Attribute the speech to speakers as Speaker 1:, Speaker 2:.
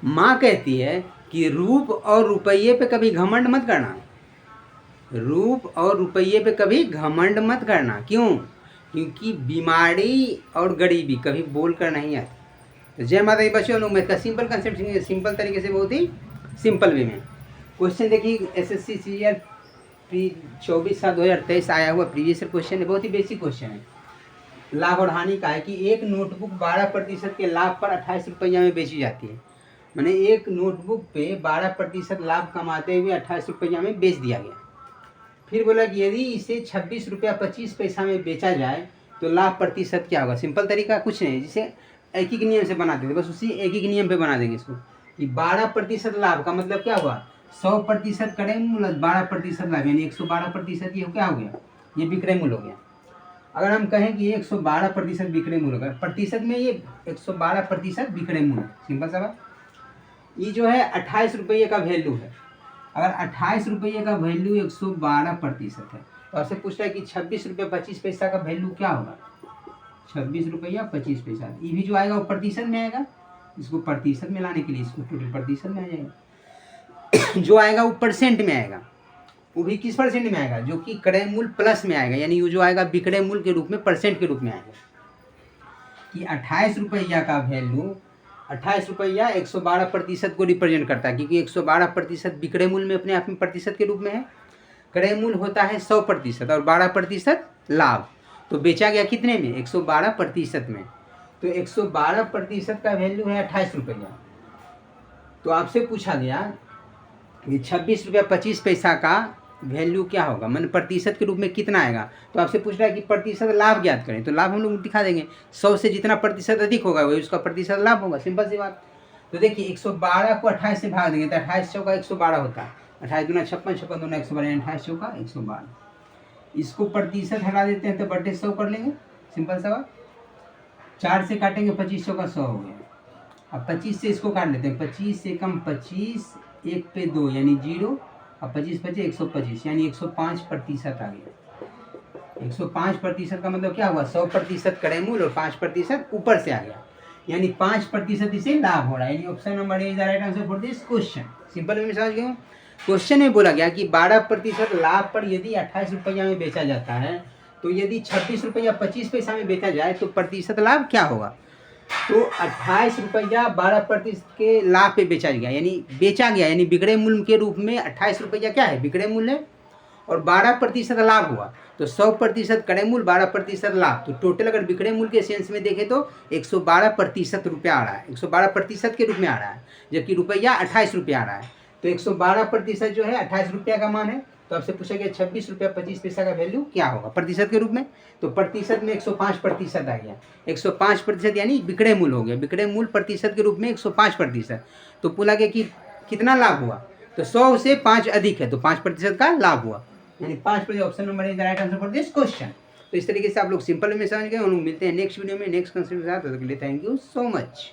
Speaker 1: माँ कहती है कि रूप और रुपये पे कभी घमंड मत करना, रूप और रुपये पे कभी घमंड मत करना। क्यों? क्योंकि बीमारी और गरीबी कभी बोल कर नहीं आती। तो जय माता दी बच्चों, लोग मैं सिंपल कंसेप्ट, सिंपल तरीके से, बहुत ही सिंपल वे में क्वेश्चन देखिए। SSC सीरियल 24/7/2023 आया हुआ प्रीवियस क्वेश्चन है, बहुत ही बेसिक क्वेश्चन है। लाभ और हानि का है कि एक नोटबुक 12% के लाभ पर 28 रुपया में बेची जाती है। मैंने एक नोटबुक पे 12% लाभ कमाते हुए 28 रुपया में बेच दिया गया। फिर बोला कि यदि इसे 26 रुपया 25 पैसा में बेचा जाए तो लाभ प्रतिशत क्या होगा। सिंपल तरीका कुछ नहीं, जिसे एक ही नियम से बना देते, बस उसी एक ही नियम पे बना देंगे इसको कि 12% लाभ का मतलब क्या हुआ, 100% क्रय मूल्य 12% लाभ, यानी 112%। ये क्या हो गया, ये विक्रय मूल्य हो गया। अगर हम कहें कि 112% विक्रय मूल्य होगा, प्रतिशत में ये 112% विक्रय मूल्य, सिंपल सा बात। ये जो है 28 रुपये का वैल्यू है। अगर 28 रुपये का वैल्यू 112% है तो आपसे पूछता है कि 26 रुपये 25 पैसा का वैल्यू क्या होगा, 26 रुपया 25 पैसा। ये भी जो आएगा वो प्रतिशत में आएगा, इसको प्रतिशत में लाने के लिए इसको टोटल प्रतिशत में आ जाएगा। जो आएगा वो परसेंट में आएगा, वो भी किस परसेंट में आएगा, जो कि क्रय मूल्य प्लस में आएगा, यानी वो जो आएगा विक्रय मूल्य के रूप में, परसेंट के रूप में आएगा। कि 28 रुपया का वैल्यू, 28 रुपया 112% को रिप्रेजेंट करता है, क्योंकि 112% विक्रय मूल्य में अपने आप में प्रतिशत के रूप में है। क्रय मूल्य होता है 100% और 12% लाभ, तो बेचा गया कितने में, 112% में। तो 112% का वैल्यू है 28 रुपया। तो आपसे पूछा गया कि 26 रुपया 25 पैसा का वैल्यू क्या होगा, मैंने प्रतिशत के रूप में कितना आएगा। तो आपसे पूछ रहा है कि प्रतिशत लाभ ज्ञात करें, तो लाभ हम लोग दिखा देंगे, 100 से जितना प्रतिशत अधिक होगा वही उसका प्रतिशत लाभ होगा, सिंपल सी बात। तो देखिए 112 को 28 से भाग देंगे तो 28 चौका 112 होता है, 28 दूना 56, 56 दूना 112, 28 चौका 112। इसको प्रतिशत हटा देते हैं तो बटे 100 कर लेंगे, सिंपल सा बात। 4 से काटेंगे 25 चौका 100 हो गया। अब 25 से इसको काट लेते हैं, 25 से कम 25, 1 पे 2 यानी 0, अब 25 बचे 125, यानी 105% आ गया। 105% का मतलब क्या हुआ, 100% क्रय मूल्य और 5% ऊपर से आ गया, यानी 5% इसे लाभ हो रहा है। यानी option number A is the right answer for this question. Simple में समझ गए। क्वेश्चन में बोला गया कि 12% लाभ पर यदि 28 रुपया में बेचा जाता है, तो यदि 26 रुपया 25 पैसा में बेचा जाए तो प्रतिशत लाभ क्या होगा। तो 28 रुपया 12% के लाभ पे बेचा गया, यानी विक्रय मूल्य के रूप में 28 रुपया क्या है, विक्रय मूल्य, और 12% लाभ हुआ। तो 100% क्रय मूल्य, 12% लाभ, तो टोटल अगर विक्रय मूल्य के सेंस में देखें तो 112% रुपया आ रहा है, 112% के रूप में आ रहा है, जबकि रुपया 28 रुपया आ रहा है। तो 112% जो है 28 रुपया का मान है। तो आपसे पूछा गया 26 रुपया 25 पैसा का वैल्यू क्या होगा प्रतिशत के रूप में, तो प्रतिशत में 105% आ गया। 105% यानी विक्रय मूल्य हो गया, विक्रय मूल्य प्रतिशत के रूप में 105%। तो बोला गया कि कितना लाभ हुआ, तो 100 से 5 अधिक है तो 5% का लाभ हुआ, यानी 5%। Option number is the right answer for this question. तो इस तरीके से आप लोग सिंपल में समझ गए। हम लोग मिलते हैं नेक्स्ट वीडियो में नेक्स्ट कंसेप्ट के साथ। तब तक के लिए थैंक यू सो मच।